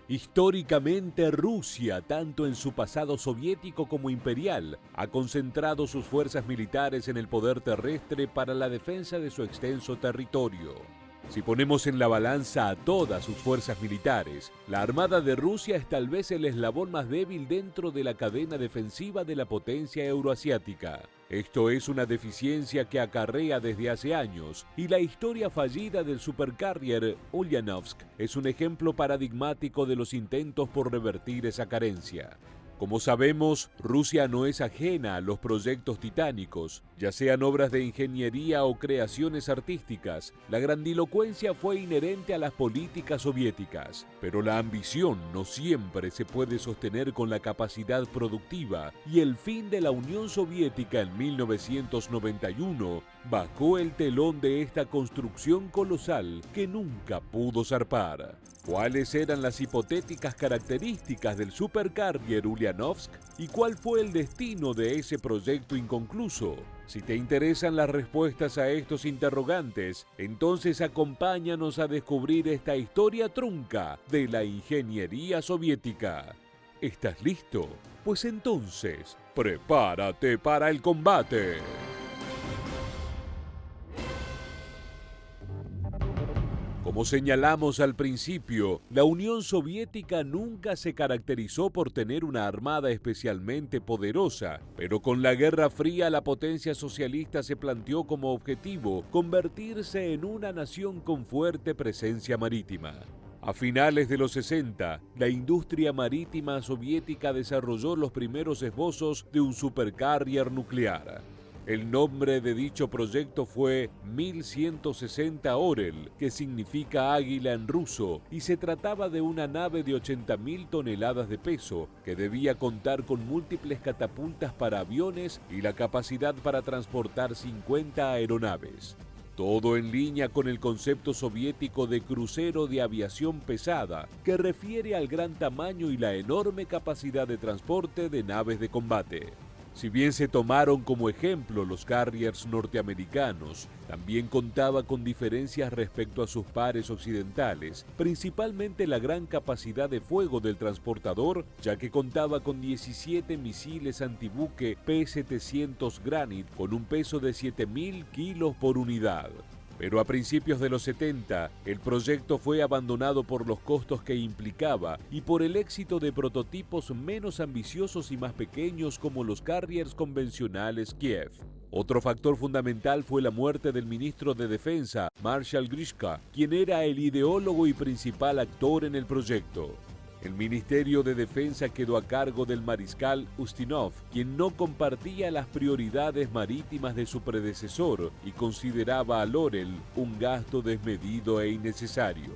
Históricamente, Rusia, tanto en su pasado soviético como imperial, ha concentrado sus fuerzas militares en el poder terrestre para la defensa de su extenso territorio. Si ponemos en la balanza a todas sus fuerzas militares, la Armada de Rusia es tal vez el eslabón más débil dentro de la cadena defensiva de la potencia euroasiática. Esto es una deficiencia que acarrea desde hace años, y la historia fallida del supercarrier Ulyanovsk es un ejemplo paradigmático de los intentos por revertir esa carencia. Como sabemos, Rusia no es ajena a los proyectos titánicos, ya sean obras de ingeniería o creaciones artísticas. La grandilocuencia fue inherente a las políticas soviéticas, pero la ambición no siempre se puede sostener con la capacidad productiva, y el fin de la Unión Soviética en 1991 bajó el telón de esta construcción colosal que nunca pudo zarpar. ¿Cuáles eran las hipotéticas características del supercarrier Ulyanovsk y cuál fue el destino de ese proyecto inconcluso? Si te interesan las respuestas a estos interrogantes, entonces acompáñanos a descubrir esta historia trunca de la ingeniería soviética. ¿Estás listo? Pues entonces, prepárate para el combate. Como señalamos al principio, la Unión Soviética nunca se caracterizó por tener una armada especialmente poderosa, pero con la Guerra Fría la potencia socialista se planteó como objetivo convertirse en una nación con fuerte presencia marítima. A finales de los 60, la industria marítima soviética desarrolló los primeros esbozos de un supercarrier nuclear. El nombre de dicho proyecto fue 1160 Orel, que significa águila en ruso, y se trataba de una nave de 80.000 toneladas de peso, que debía contar con múltiples catapultas para aviones y la capacidad para transportar 50 aeronaves. Todo en línea con el concepto soviético de crucero de aviación pesada, que refiere al gran tamaño y la enorme capacidad de transporte de naves de combate. Si bien se tomaron como ejemplo los carriers norteamericanos, también contaba con diferencias respecto a sus pares occidentales, principalmente la gran capacidad de fuego del transportador, ya que contaba con 17 misiles antibuque P-700 Granit con un peso de 7.000 kilos por unidad. Pero a principios de los 70, el proyecto fue abandonado por los costos que implicaba y por el éxito de prototipos menos ambiciosos y más pequeños como los carriers convencionales Kiev. Otro factor fundamental fue la muerte del ministro de Defensa, Marshal Grishka, quien era el ideólogo y principal actor en el proyecto. El Ministerio de Defensa quedó a cargo del mariscal Ustinov, quien no compartía las prioridades marítimas de su predecesor y consideraba a Orel un gasto desmedido e innecesario.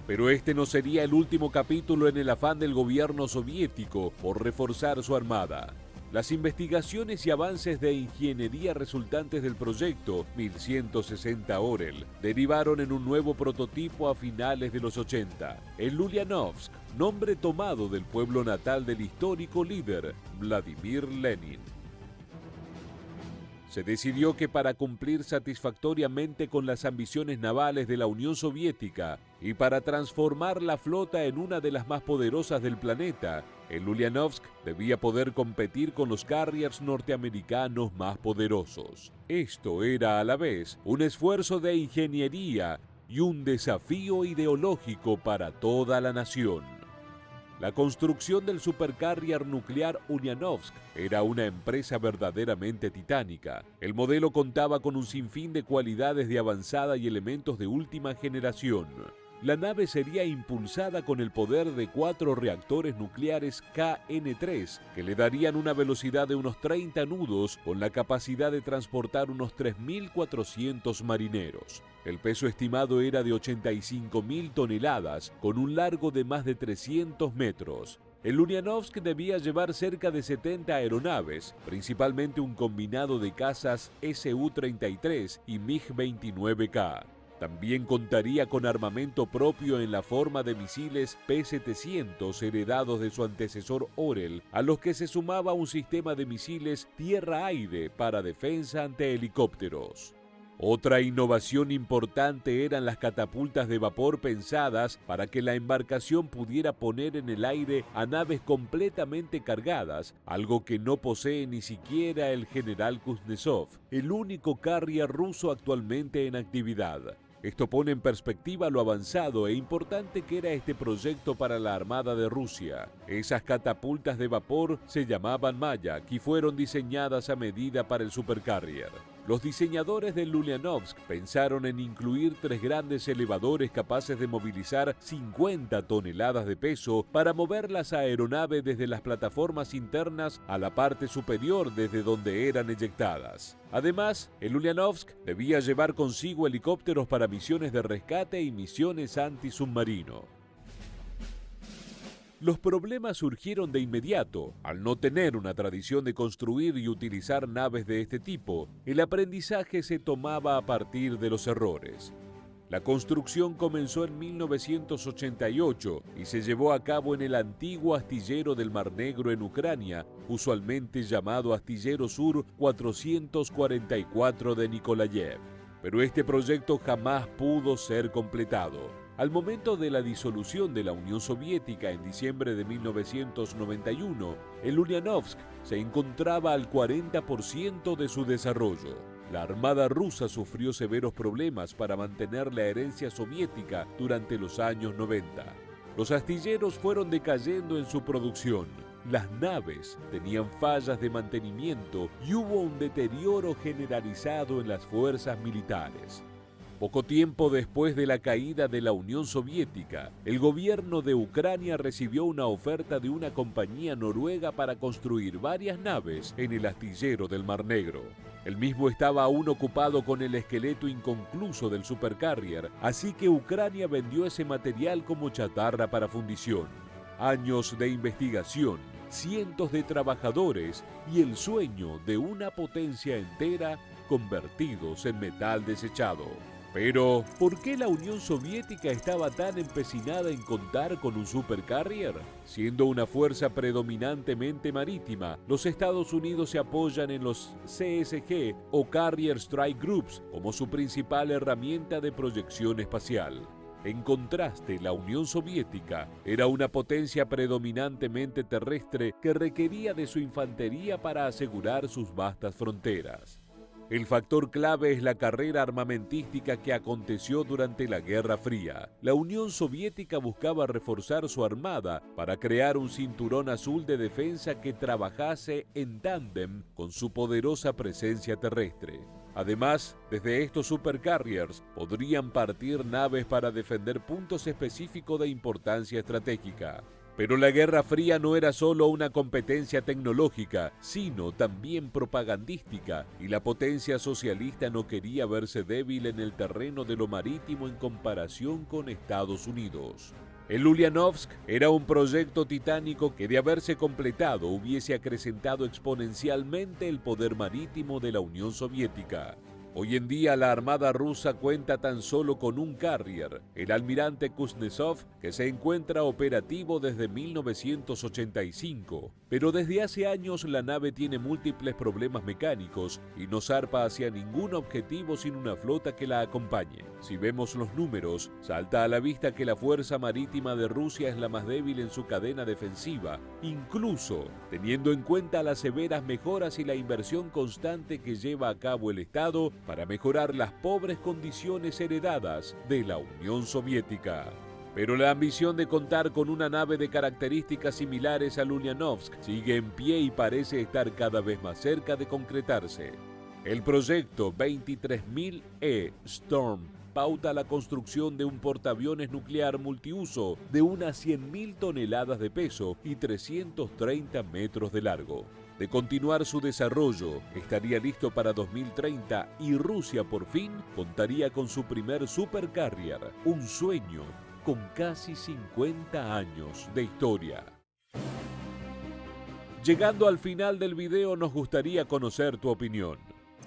Pero este no sería el último capítulo en el afán del gobierno soviético por reforzar su armada. Las investigaciones y avances de ingeniería resultantes del proyecto 1160 Orel derivaron en un nuevo prototipo a finales de los 80, el Ulyanovsk, nombre tomado del pueblo natal del histórico líder Vladimir Lenin. Se decidió que para cumplir satisfactoriamente con las ambiciones navales de la Unión Soviética y para transformar la flota en una de las más poderosas del planeta, el Ulyanovsk debía poder competir con los carriers norteamericanos más poderosos. Esto era a la vez un esfuerzo de ingeniería y un desafío ideológico para toda la nación. La construcción del supercarrier nuclear Ulyanovsk era una empresa verdaderamente titánica. El modelo contaba con un sinfín de cualidades de avanzada y elementos de última generación. La nave sería impulsada con el poder de 4 reactores nucleares KN-3, que le darían una velocidad de unos 30 nudos con la capacidad de transportar unos 3.400 marineros. El peso estimado era de 85.000 toneladas, con un largo de más de 300 metros. El Ulyanovsk debía llevar cerca de 70 aeronaves, principalmente un combinado de cazas Su-33 y MiG-29K. También contaría con armamento propio en la forma de misiles P-700 heredados de su antecesor Orel, a los que se sumaba un sistema de misiles tierra-aire para defensa ante helicópteros. Otra innovación importante eran las catapultas de vapor pensadas para que la embarcación pudiera poner en el aire a naves completamente cargadas, algo que no posee ni siquiera el general Kuznetsov, el único carrier ruso actualmente en actividad. Esto pone en perspectiva lo avanzado e importante que era este proyecto para la Armada de Rusia. Esas catapultas de vapor se llamaban Mayak y fueron diseñadas a medida para el supercarrier. Los diseñadores del Ulyanovsk pensaron en incluir 3 grandes elevadores capaces de movilizar 50 toneladas de peso para mover las aeronaves desde las plataformas internas a la parte superior desde donde eran eyectadas. Además, el Ulyanovsk debía llevar consigo helicópteros para misiones de rescate y misiones antisubmarino. Los problemas surgieron de inmediato. Al no tener una tradición de construir y utilizar naves de este tipo, el aprendizaje se tomaba a partir de los errores. La construcción comenzó en 1988 y se llevó a cabo en el antiguo astillero del Mar Negro en Ucrania, usualmente llamado Astillero Sur 444 de Nikolayev. Pero este proyecto jamás pudo ser completado. Al momento de la disolución de la Unión Soviética en diciembre de 1991, el Ulyanovsk se encontraba al 40% de su desarrollo. La Armada rusa sufrió severos problemas para mantener la herencia soviética durante los años 90. Los astilleros fueron decayendo en su producción. Las naves tenían fallas de mantenimiento y hubo un deterioro generalizado en las fuerzas militares. Poco tiempo después de la caída de la Unión Soviética, el gobierno de Ucrania recibió una oferta de una compañía noruega para construir varias naves en el astillero del Mar Negro. El mismo estaba aún ocupado con el esqueleto inconcluso del supercarrier, así que Ucrania vendió ese material como chatarra para fundición. Años de investigación, cientos de trabajadores y el sueño de una potencia entera convertidos en metal desechado. Pero, ¿por qué la Unión Soviética estaba tan empecinada en contar con un supercarrier? Siendo una fuerza predominantemente marítima, los Estados Unidos se apoyan en los CSG o Carrier Strike Groups como su principal herramienta de proyección espacial. En contraste, la Unión Soviética era una potencia predominantemente terrestre que requería de su infantería para asegurar sus vastas fronteras. El factor clave es la carrera armamentística que aconteció durante la Guerra Fría. La Unión Soviética buscaba reforzar su armada para crear un cinturón azul de defensa que trabajase en tándem con su poderosa presencia terrestre. Además, desde estos supercarriers podrían partir naves para defender puntos específicos de importancia estratégica. Pero la Guerra Fría no era solo una competencia tecnológica, sino también propagandística, y la potencia socialista no quería verse débil en el terreno de lo marítimo en comparación con Estados Unidos. El Ulyanovsk era un proyecto titánico que, de haberse completado, hubiese acrecentado exponencialmente el poder marítimo de la Unión Soviética. Hoy en día la Armada rusa cuenta tan solo con un carrier, el almirante Kuznetsov, que se encuentra operativo desde 1985. Pero desde hace años la nave tiene múltiples problemas mecánicos y no zarpa hacia ningún objetivo sin una flota que la acompañe. Si vemos los números, salta a la vista que la Fuerza Marítima de Rusia es la más débil en su cadena defensiva, incluso teniendo en cuenta las severas mejoras y la inversión constante que lleva a cabo el Estado para mejorar las pobres condiciones heredadas de la Unión Soviética. Pero la ambición de contar con una nave de características similares al Ulyanovsk sigue en pie y parece estar cada vez más cerca de concretarse. El proyecto 23000E Storm pauta la construcción de un portaaviones nuclear multiuso de unas 100.000 toneladas de peso y 330 metros de largo. De continuar su desarrollo, estaría listo para 2030 y Rusia por fin contaría con su primer supercarrier, un sueño con casi 50 años de historia. Llegando al final del video, nos gustaría conocer tu opinión.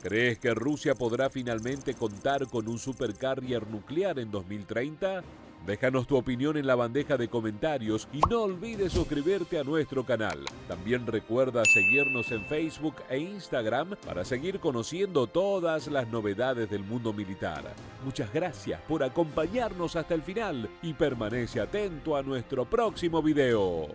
¿Crees que Rusia podrá finalmente contar con un supercarrier nuclear en 2030? Déjanos tu opinión en la bandeja de comentarios y no olvides suscribirte a nuestro canal. También recuerda seguirnos en Facebook e Instagram para seguir conociendo todas las novedades del mundo militar. Muchas gracias por acompañarnos hasta el final y permanece atento a nuestro próximo video.